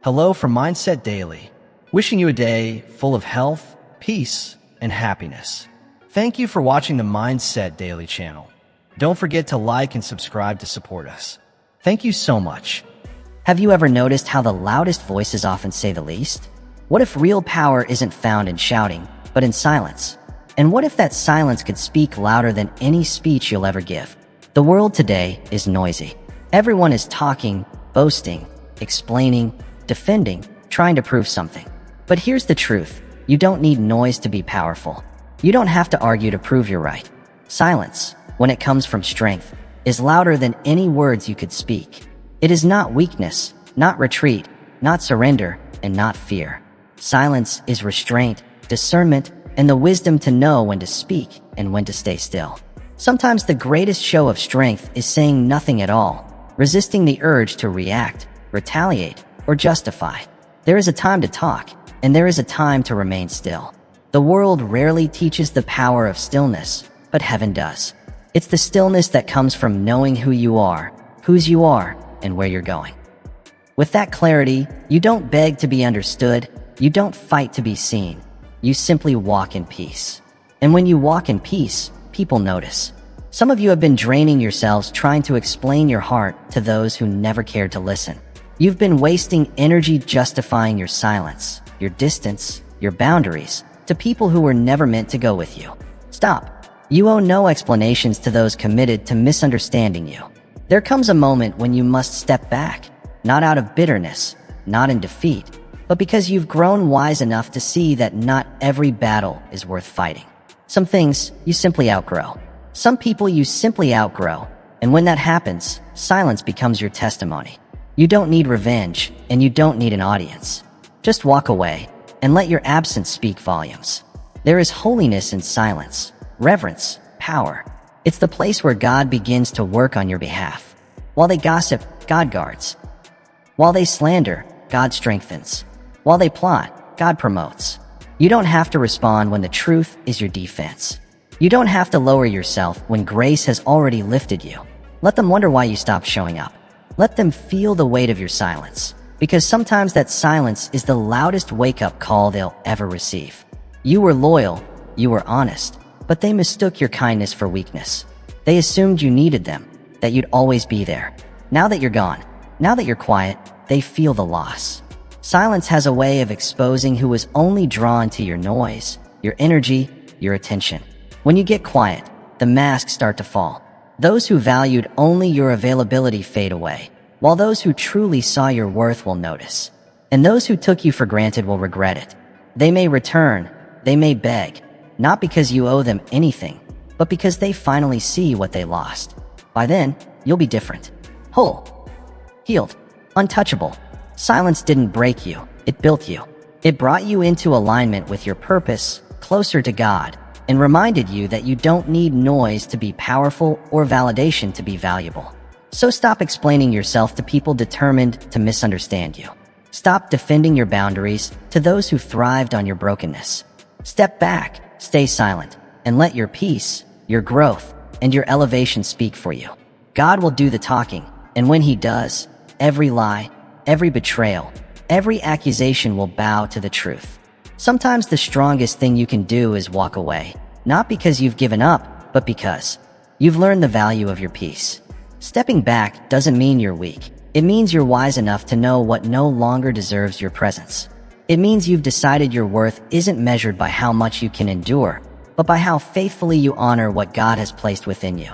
Hello from Mindset Daily, wishing you a day full of health, peace, and happiness. Thank you for watching the Mindset Daily channel. Don't forget to like and subscribe to support us. Thank you so much. Have you ever noticed how the loudest voices often say the least? What if real power isn't found in shouting, but in silence? And what if that silence could speak louder than any speech you'll ever give? The world today is noisy. Everyone is talking, boasting, explaining, defending, trying to prove something. But here's the truth. You don't need noise to be powerful. You don't have to argue to prove you're right. Silence, when it comes from strength, is louder than any words you could speak. It is not weakness, not retreat, not surrender, and not fear. Silence is restraint, discernment, and the wisdom to know when to speak and when to stay still. Sometimes the greatest show of strength is saying nothing at all, resisting the urge to react, retaliate, or justify. There is a time to talk, and there is a time to remain still. The world rarely teaches the power of stillness, but heaven does. It's the stillness that comes from knowing who you are, whose you are, and where you're going. With that clarity, you don't beg to be understood, you don't fight to be seen. You simply walk in peace. And when you walk in peace, people notice. Some of you have been draining yourselves trying to explain your heart to those who never cared to listen. You've been wasting energy justifying your silence, your distance, your boundaries to people who were never meant to go with you. Stop. You owe no explanations to those committed to misunderstanding you. There comes a moment when you must step back, not out of bitterness, not in defeat, but because you've grown wise enough to see that not every battle is worth fighting. Some things you simply outgrow. Some people you simply outgrow. And when that happens, silence becomes your testimony. You don't need revenge, and you don't need an audience. Just walk away and let your absence speak volumes. There is holiness in silence, reverence, power. It's the place where God begins to work on your behalf. While they gossip, God guards. While they slander, God strengthens. While they plot, God promotes. You don't have to respond when the truth is your defense. You don't have to lower yourself when grace has already lifted you. Let them wonder why you stopped showing up. Let them feel the weight of your silence, because sometimes that silence is the loudest wake-up call they'll ever receive. You were loyal, you were honest, but they mistook your kindness for weakness. They assumed you needed them, that you'd always be there. Now that you're gone, now that you're quiet, they feel the loss. Silence has a way of exposing who is only drawn to your noise, your energy, your attention. When you get quiet, the masks start to fall. Those who valued only your availability fade away, while those who truly saw your worth will notice. And those who took you for granted will regret it. They may return, they may beg, not because you owe them anything, but because they finally see what they lost. By then, you'll be different. Whole. Healed. Untouchable. Silence didn't break you, it built you. It brought you into alignment with your purpose, closer to God, and reminded you that you don't need noise to be powerful or validation to be valuable. So stop explaining yourself to people determined to misunderstand you. Stop defending your boundaries to those who thrived on your brokenness. Step back, stay silent, and let your peace, your growth, and your elevation speak for you. God will do the talking, and when He does, every lie, every betrayal, every accusation will bow to the truth. Sometimes the strongest thing you can do is walk away, not because you've given up, but because you've learned the value of your peace. Stepping back doesn't mean you're weak. It means you're wise enough to know what no longer deserves your presence. It means you've decided your worth isn't measured by how much you can endure, but by how faithfully you honor what God has placed within you.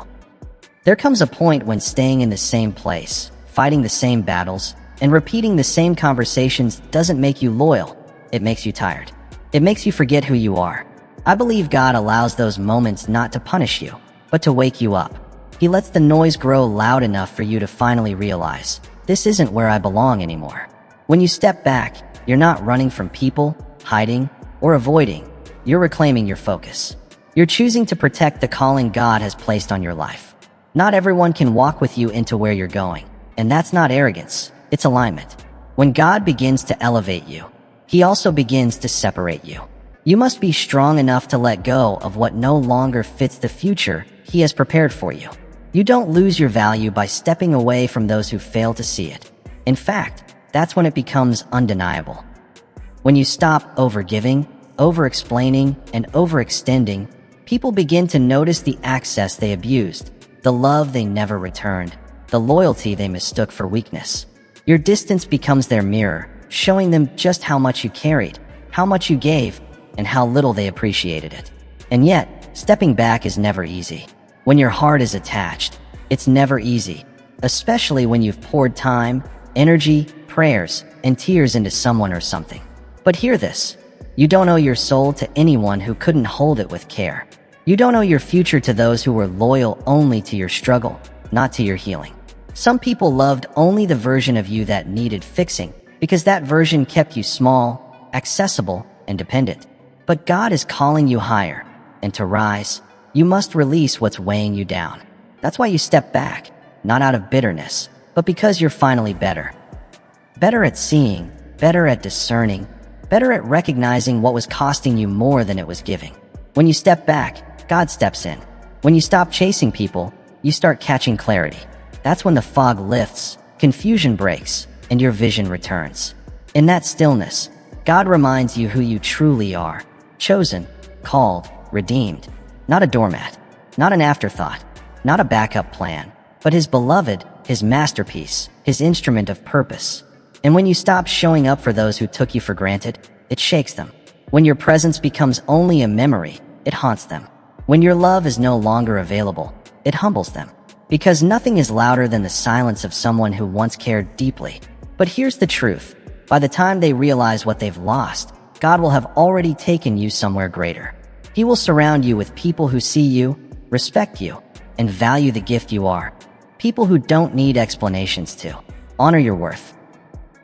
There comes a point when staying in the same place, fighting the same battles, and repeating the same conversations doesn't make you loyal. It makes you tired. It makes you forget who you are. I believe God allows those moments not to punish you, but to wake you up. He lets the noise grow loud enough for you to finally realize, this isn't where I belong anymore. When you step back, you're not running from people, hiding, or avoiding. You're reclaiming your focus. You're choosing to protect the calling God has placed on your life. Not everyone can walk with you into where you're going, and that's not arrogance. It's alignment. When God begins to elevate you, He also begins to separate you. You must be strong enough to let go of what no longer fits the future He has prepared for you. You don't lose your value by stepping away from those who fail to see it. In fact, that's when it becomes undeniable. When you stop overgiving, over-explaining, and overextending, people begin to notice the access they abused, the love they never returned, the loyalty they mistook for weakness. Your distance becomes their mirror, showing them just how much you carried, how much you gave, and how little they appreciated it. And yet, stepping back is never easy. When your heart is attached, it's never easy, especially when you've poured time, energy, prayers, and tears into someone or something. But hear this. You don't owe your soul to anyone who couldn't hold it with care. You don't owe your future to those who were loyal only to your struggle, not to your healing. Some people loved only the version of you that needed fixing, because that version kept you small, accessible, and dependent. But God is calling you higher, and to rise, you must release what's weighing you down. That's why you step back, not out of bitterness, but because you're finally better. Better at seeing, better at discerning, better at recognizing what was costing you more than it was giving. When you step back, God steps in. When you stop chasing people, you start catching clarity. That's when the fog lifts, confusion breaks, and your vision returns. In that stillness, God reminds you who you truly are. Chosen, called, redeemed. Not a doormat, not an afterthought, not a backup plan, but His beloved, His masterpiece, His instrument of purpose. And when you stop showing up for those who took you for granted, it shakes them. When your presence becomes only a memory, it haunts them. When your love is no longer available, it humbles them. Because nothing is louder than the silence of someone who once cared deeply. But here's the truth. By the time they realize what they've lost, God will have already taken you somewhere greater. He will surround you with people who see you, respect you, and value the gift you are. People who don't need explanations to honor your worth.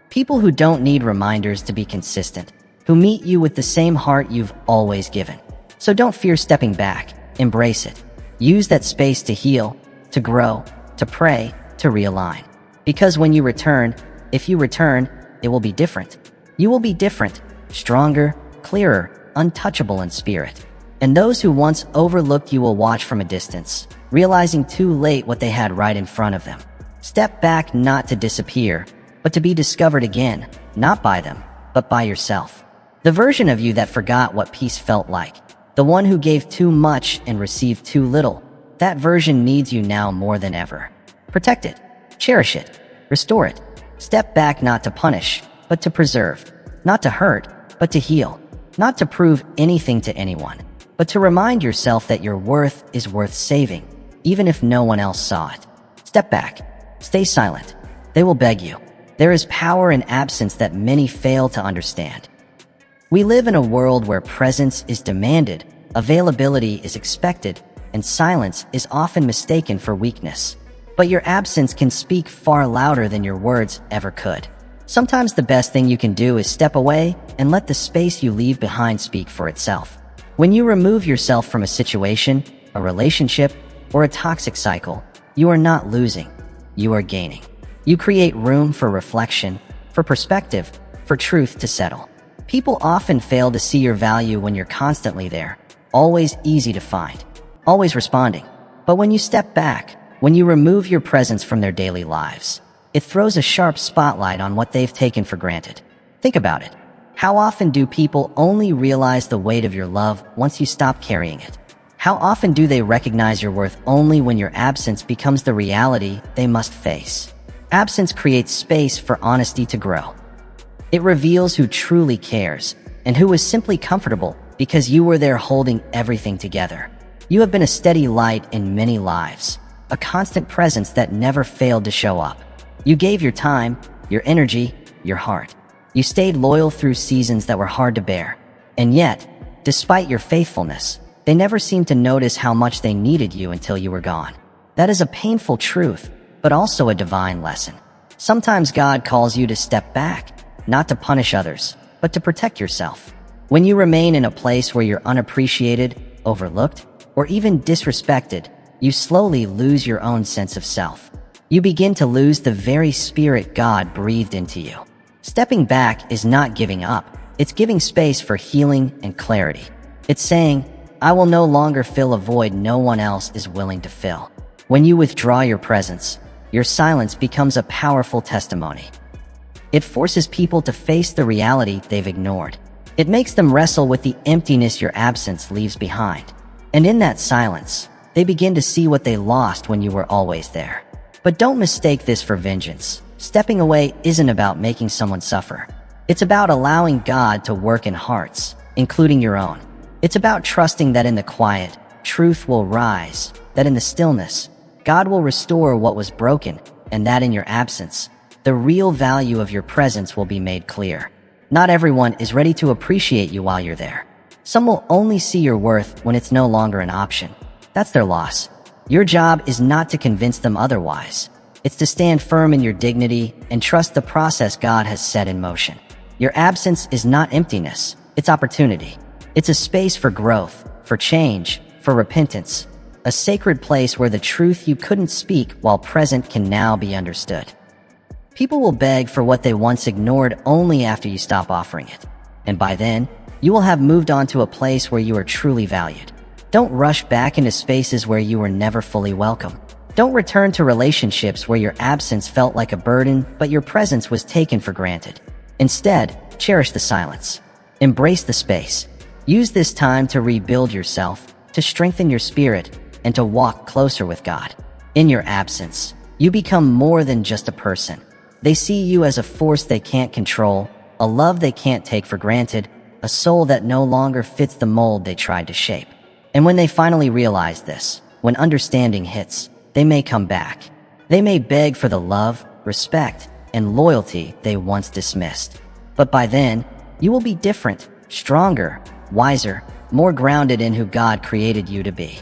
People who don't need reminders to be consistent, who meet you with the same heart you've always given. So don't fear stepping back. Embrace it. Use that space to heal, to grow, to pray, to realign. Because when you return, if you return, it will be different. You will be different, stronger, clearer, untouchable in spirit. And those who once overlooked you will watch from a distance, realizing too late what they had right in front of them. Step back not to disappear, but to be discovered again, not by them, but by yourself. The version of you that forgot what peace felt like, the one who gave too much and received too little, that version needs you now more than ever. Protect it, cherish it, restore it. Step back not to punish, but to preserve. Not to hurt, but to heal. Not to prove anything to anyone, but to remind yourself that your worth is worth saving, even if no one else saw it. Step back. Stay silent. They will beg you. There is power in absence that many fail to understand. We live in a world where presence is demanded, availability is expected, and silence is often mistaken for weakness. But your absence can speak far louder than your words ever could. Sometimes the best thing you can do is step away and let the space you leave behind speak for itself. When you remove yourself from a situation, a relationship, or a toxic cycle, you are not losing, you are gaining. You create room for reflection, for perspective, for truth to settle. People often fail to see your value when you're constantly there, always easy to find, always responding. But when you step back, when you remove your presence from their daily lives, it throws a sharp spotlight on what they've taken for granted. Think about it. How often do people only realize the weight of your love once you stop carrying it? How often do they recognize your worth only when your absence becomes the reality they must face? Absence creates space for honesty to grow. It reveals who truly cares and who is simply comfortable because you were there holding everything together. You have been a steady light in many lives, a constant presence that never failed to show up. You gave your time, your energy, your heart. You stayed loyal through seasons that were hard to bear. And yet, despite your faithfulness, they never seemed to notice how much they needed you until you were gone. That is a painful truth, but also a divine lesson. Sometimes God calls you to step back, not to punish others, but to protect yourself. When you remain in a place where you're unappreciated, overlooked, or even disrespected, you slowly lose your own sense of self. You begin to lose the very spirit God breathed into you. Stepping back is not giving up. It's giving space for healing and clarity. It's saying, I will no longer fill a void no one else is willing to fill. When you withdraw your presence, your silence becomes a powerful testimony. It forces people to face the reality they've ignored. It makes them wrestle with the emptiness your absence leaves behind. And in that silence, they begin to see what they lost when you were always there. But don't mistake this for vengeance. Stepping away isn't about making someone suffer. It's about allowing God to work in hearts, including your own. It's about trusting that in the quiet, truth will rise, that in the stillness, God will restore what was broken, and that in your absence, the real value of your presence will be made clear. Not everyone is ready to appreciate you while you're there. Some will only see your worth when it's no longer an option. That's their loss. Your job is not to convince them otherwise. It's to stand firm in your dignity and trust the process God has set in motion. Your absence is not emptiness, it's opportunity. It's a space for growth, for change, for repentance. A sacred place where the truth you couldn't speak while present can now be understood. People will beg for what they once ignored only after you stop offering it. And by then, you will have moved on to a place where you are truly valued. Don't rush back into spaces where you were never fully welcome. Don't return to relationships where your absence felt like a burden, but your presence was taken for granted. Instead, cherish the silence. Embrace the space. Use this time to rebuild yourself, to strengthen your spirit, and to walk closer with God. In your absence, you become more than just a person. They see you as a force they can't control, a love they can't take for granted, a soul that no longer fits the mold they tried to shape. And when they finally realize this, when understanding hits, they may come back. They may beg for the love, respect, and loyalty they once dismissed. But by then, you will be different, stronger, wiser, more grounded in who God created you to be.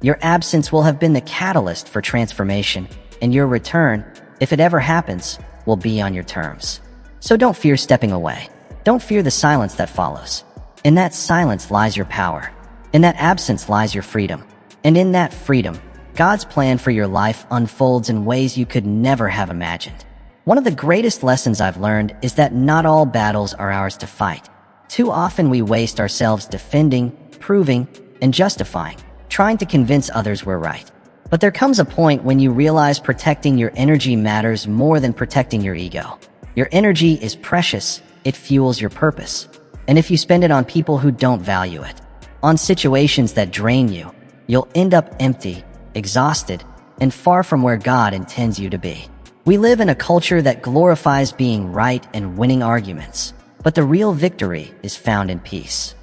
Your absence will have been the catalyst for transformation, and your return, if it ever happens, will be on your terms. So don't fear stepping away. Don't fear the silence that follows. In that silence lies your power. In that absence lies your freedom. And in that freedom, God's plan for your life unfolds in ways you could never have imagined. One of the greatest lessons I've learned is that not all battles are ours to fight. Too often we waste ourselves defending, proving, and justifying, trying to convince others we're right. But there comes a point when you realize protecting your energy matters more than protecting your ego. Your energy is precious, it fuels your purpose. And if you spend it on people who don't value it, on situations that drain you, you'll end up empty, exhausted, and far from where God intends you to be. We live in a culture that glorifies being right and winning arguments, but the real victory is found in peace.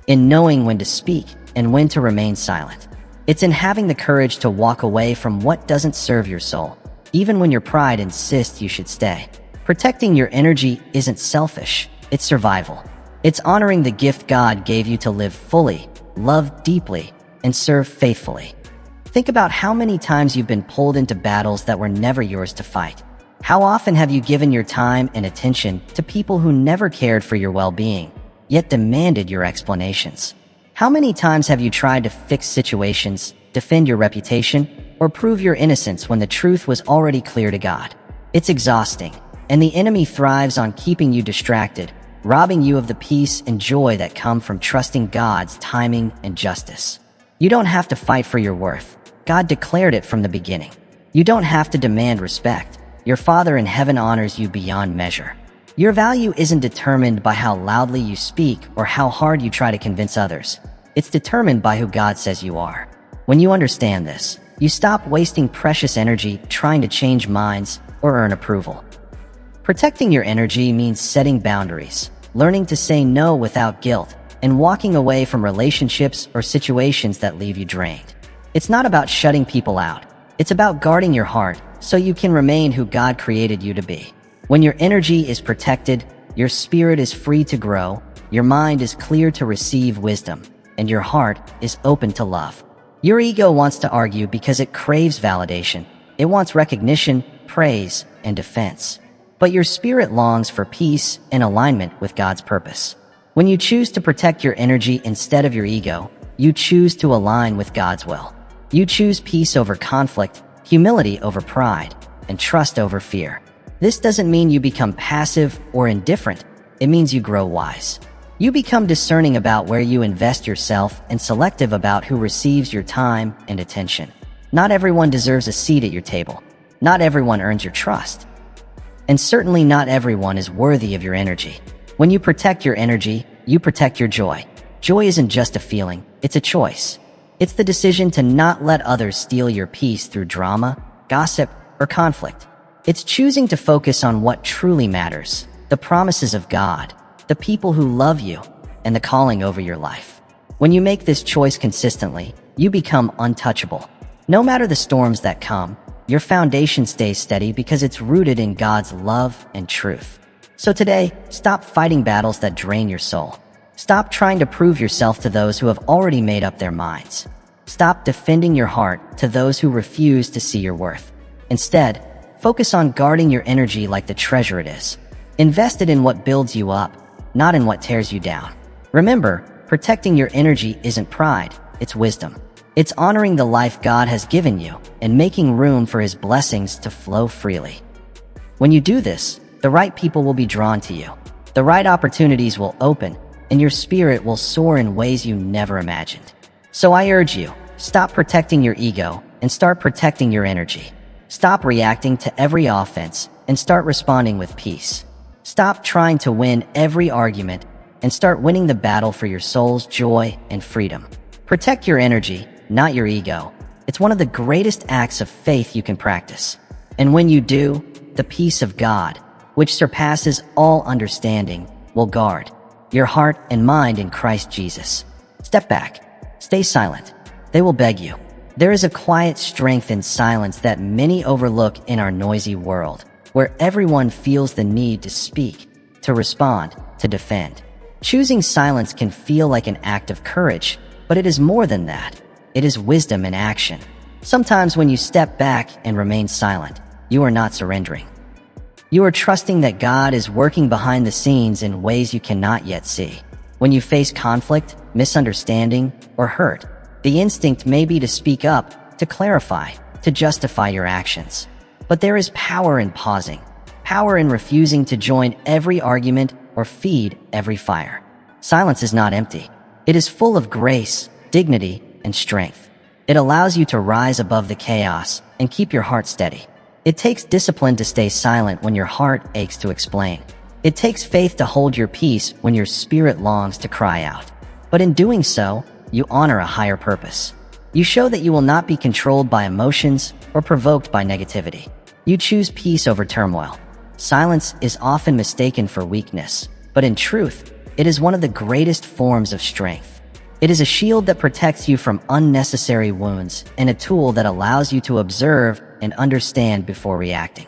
In knowing when to speak and when to remain silent. It's in having the courage to walk away from what doesn't serve your soul, even when your pride insists you should stay. Protecting your energy isn't selfish, it's survival. It's honoring the gift God gave you to live fully, love deeply, and serve faithfully. Think about how many times you've been pulled into battles that were never yours to fight. How often have you given your time and attention to people who never cared for your well-being, yet demanded your explanations? How many times have you tried to fix situations, defend your reputation, or prove your innocence when the truth was already clear to God? It's exhausting, and the enemy thrives on keeping you distracted, robbing you of the peace and joy that come from trusting God's timing and justice. You don't have to fight for your worth. God declared it from the beginning. You don't have to demand respect. Your Father in heaven honors you beyond measure. Your value isn't determined by how loudly you speak or how hard you try to convince others. It's determined by who God says you are. When you understand this, you stop wasting precious energy trying to change minds or earn approval. Protecting your energy means setting boundaries, learning to say no without guilt, and walking away from relationships or situations that leave you drained. It's not about shutting people out. It's about guarding your heart so you can remain who God created you to be. When your energy is protected, your spirit is free to grow, your mind is clear to receive wisdom, and your heart is open to love. Your ego wants to argue because it craves validation. It wants recognition, praise, and defense. But your spirit longs for peace and alignment with God's purpose. When you choose to protect your energy instead of your ego, you choose to align with God's will. You choose peace over conflict, humility over pride, and trust over fear. This doesn't mean you become passive or indifferent. It means you grow wise. You become discerning about where you invest yourself and selective about who receives your time and attention. Not everyone deserves a seat at your table. Not everyone earns your trust. And certainly not everyone is worthy of your energy. When you protect your energy, you protect your joy. Joy isn't just a feeling, it's a choice. It's the decision to not let others steal your peace through drama, gossip, or conflict. It's choosing to focus on what truly matters, the promises of God, the people who love you, and the calling over your life. When you make this choice consistently, you become untouchable. No matter the storms that come, your foundation stays steady because it's rooted in God's love and truth. So today, stop fighting battles that drain your soul. Stop trying to prove yourself to those who have already made up their minds. Stop defending your heart to those who refuse to see your worth. Instead, focus on guarding your energy like the treasure it is. Invest it in what builds you up, not in what tears you down. Remember, protecting your energy isn't pride, it's wisdom. It's honoring the life God has given you and making room for His blessings to flow freely. When you do this, the right people will be drawn to you. The right opportunities will open, and your spirit will soar in ways you never imagined. So I urge you, stop protecting your ego and start protecting your energy. Stop reacting to every offense and start responding with peace. Stop trying to win every argument and start winning the battle for your soul's joy and freedom. Protect your energy, not your ego. It's one of the greatest acts of faith you can practice. And when you do, the peace of God, which surpasses all understanding, will guard your heart and mind in Christ Jesus. Step back. Stay silent. They will beg you. There is a quiet strength in silence that many overlook in our noisy world, where everyone feels the need to speak, to respond, to defend. Choosing silence can feel like an act of courage, but it is more than that. It is wisdom in action. Sometimes when you step back and remain silent, you are not surrendering. You are trusting that God is working behind the scenes in ways you cannot yet see. When you face conflict, misunderstanding, or hurt, the instinct may be to speak up, to clarify, to justify your actions. But there is power in pausing, power in refusing to join every argument or feed every fire. Silence is not empty. It is full of grace, dignity, and strength. It allows you to rise above the chaos and keep your heart steady. It takes discipline to stay silent when your heart aches to explain. It takes faith to hold your peace when your spirit longs to cry out. But in doing so, you honor a higher purpose. You show that you will not be controlled by emotions or provoked by negativity. You choose peace over turmoil. Silence is often mistaken for weakness, but in truth, it is one of the greatest forms of strength. It is a shield that protects you from unnecessary wounds and a tool that allows you to observe and understand before reacting.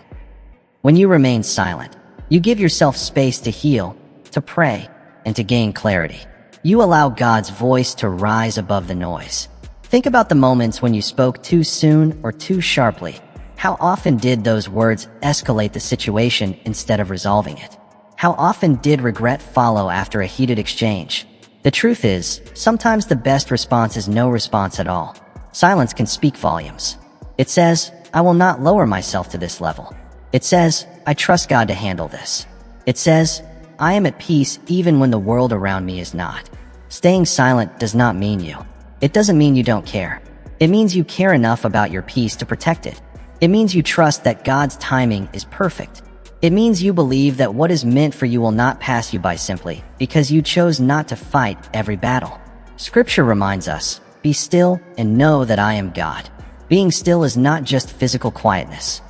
When you remain silent, you give yourself space to heal, to pray, and to gain clarity. You allow God's voice to rise above the noise. Think about the moments when you spoke too soon or too sharply. How often did those words escalate the situation instead of resolving it? How often did regret follow after a heated exchange? The truth is, sometimes the best response is no response at all. Silence can speak volumes. It says, I will not lower myself to this level. It says, I trust God to handle this. It says, I am at peace even when the world around me is not. Staying silent does not mean you. It doesn't mean you don't care. It means you care enough about your peace to protect it. It means you trust that God's timing is perfect. It means you believe that what is meant for you will not pass you by simply because you chose not to fight every battle. Scripture reminds us, be still and know that I am God. Being still is not just physical quietness.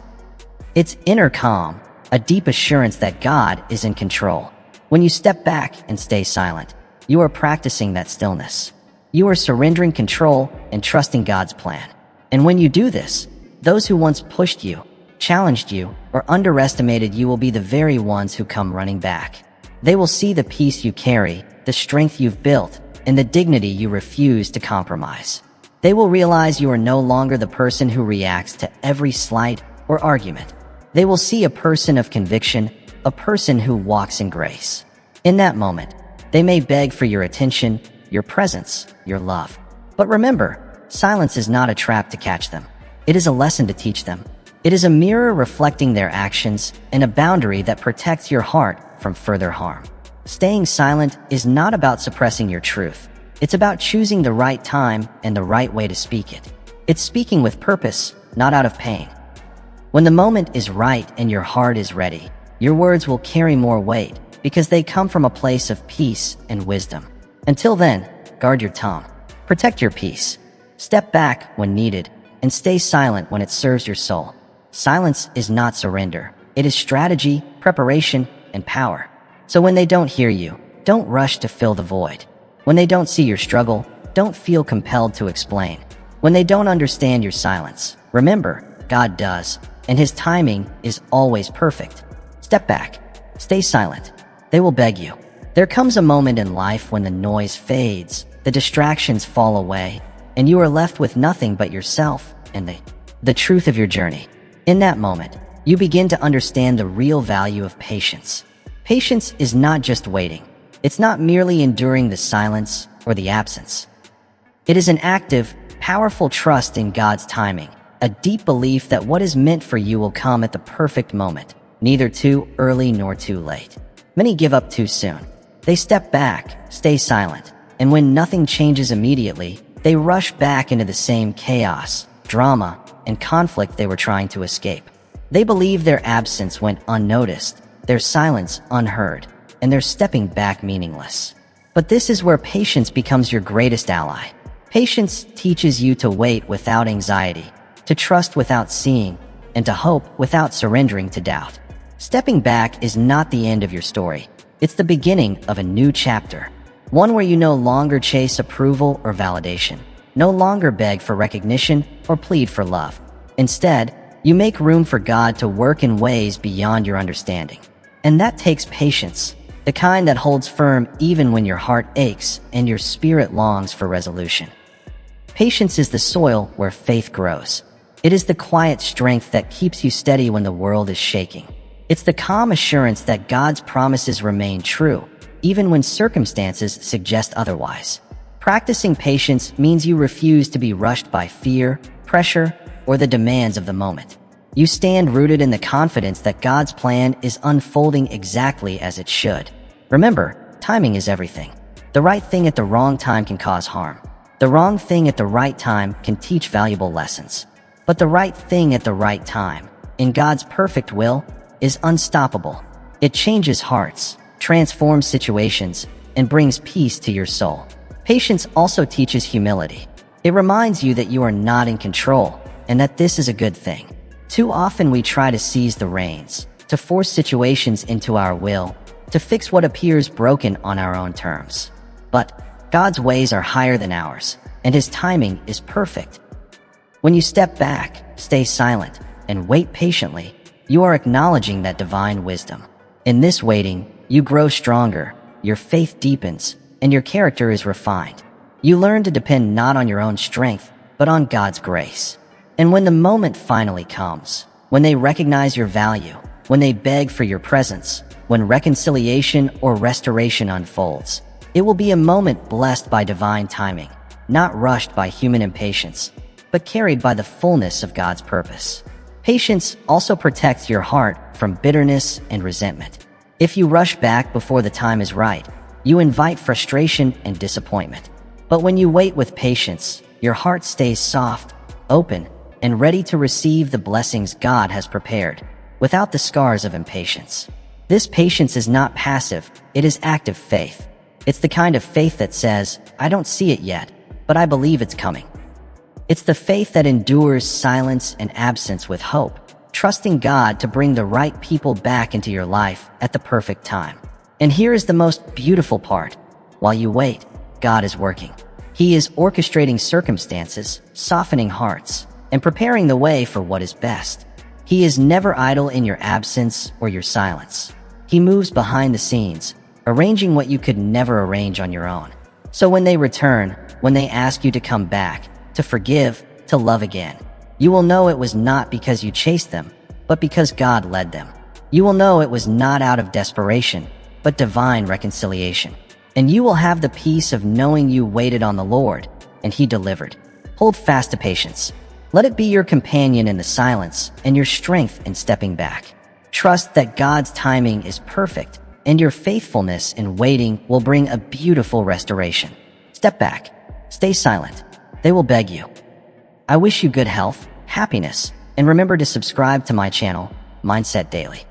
It's inner calm, a deep assurance that God is in control. When you step back and stay silent, you are practicing that stillness. You are surrendering control and trusting God's plan. And when you do this, those who once pushed you, challenged you, or underestimated you will be the very ones who come running back. They will see the peace you carry, the strength you've built, and the dignity you refuse to compromise. They will realize you are no longer the person who reacts to every slight or argument. They will see a person of conviction, a person who walks in grace. In that moment, they may beg for your attention, your presence, your love. But remember, silence is not a trap to catch them. It is a lesson to teach them. It is a mirror reflecting their actions and a boundary that protects your heart from further harm. Staying silent is not about suppressing your truth. It's about choosing the right time and the right way to speak it. It's speaking with purpose, not out of pain. When the moment is right and your heart is ready, Your words will carry more weight because they come from a place of peace and wisdom. Until then, guard your tongue. Protect your peace. Step back when needed and stay silent when it serves your soul. Silence is not surrender. It is strategy, preparation, and power. So when they don't hear you, don't rush to fill the void. When they don't see your struggle, don't feel compelled to explain. When they don't understand your silence, remember, God does, and His timing is always perfect. Step back. Stay silent. They will beg you. There comes a moment in life when the noise fades, the distractions fall away, and you are left with nothing but yourself and the truth of your journey. In that moment, you begin to understand the real value of patience. Patience is not just waiting. It's not merely enduring the silence or the absence. It is an active, powerful trust in God's timing, a deep belief that what is meant for you will come at the perfect moment, neither too early nor too late. Many give up too soon. They step back, stay silent, and when nothing changes immediately, they rush back into the same chaos, drama, and conflict they were trying to escape. They believe their absence went unnoticed, their silence unheard, and their stepping back meaningless. But this is where patience becomes your greatest ally. Patience teaches you to wait without anxiety, to trust without seeing, and to hope without surrendering to doubt. Stepping back is not the end of your story. It's the beginning of a new chapter, one where you no longer chase approval or validation, no longer beg for recognition or plead for love. Instead, you make room for God to work in ways beyond your understanding. And that takes patience, the kind that holds firm even when your heart aches and your spirit longs for resolution. Patience is the soil where faith grows. It is the quiet strength that keeps you steady when the world is shaking. It's the calm assurance that God's promises remain true, even when circumstances suggest otherwise. Practicing patience means you refuse to be rushed by fear, pressure, or the demands of the moment. You stand rooted in the confidence that God's plan is unfolding exactly as it should. Remember, timing is everything. The right thing at the wrong time can cause harm. The wrong thing at the right time can teach valuable lessons. But the right thing at the right time, in God's perfect will, is unstoppable. It changes hearts, transforms situations, and brings peace to your soul. Patience also teaches humility. It reminds you that you are not in control, and that this is a good thing. Too often we try to seize the reins, to force situations into our will, to fix what appears broken on our own terms. But God's ways are higher than ours, and His timing is perfect. When you step back, stay silent, and wait patiently, you are acknowledging that divine wisdom. In this waiting, you grow stronger, your faith deepens, and your character is refined. You learn to depend not on your own strength, but on God's grace. And when the moment finally comes, when they recognize your value, when they beg for your presence, when reconciliation or restoration unfolds, it will be a moment blessed by divine timing, not rushed by human impatience, but carried by the fullness of God's purpose. Patience also protects your heart from bitterness and resentment. If you rush back before the time is right, you invite frustration and disappointment. But when you wait with patience, your heart stays soft, open, and ready to receive the blessings God has prepared, without the scars of impatience. This patience is not passive, it is active faith. It's the kind of faith that says, I don't see it yet, but I believe it's coming. It's the faith that endures silence and absence with hope, trusting God to bring the right people back into your life at the perfect time. And here is the most beautiful part. While you wait, God is working. He is orchestrating circumstances, softening hearts, and preparing the way for what is best. He is never idle in your absence or your silence. He moves behind the scenes, arranging what you could never arrange on your own. So when they return, when they ask you to come back, to forgive, to love again, you will know it was not because you chased them, but because God led them. You will know it was not out of desperation, but divine reconciliation. And you will have the peace of knowing you waited on the Lord, and He delivered. Hold fast to patience. Let it be your companion in the silence and your strength in stepping back. Trust that God's timing is perfect, and your faithfulness in waiting will bring a beautiful restoration. Step back. Stay silent. They will beg you. I wish you good health, happiness, and remember to subscribe to my channel, Mindset Daily.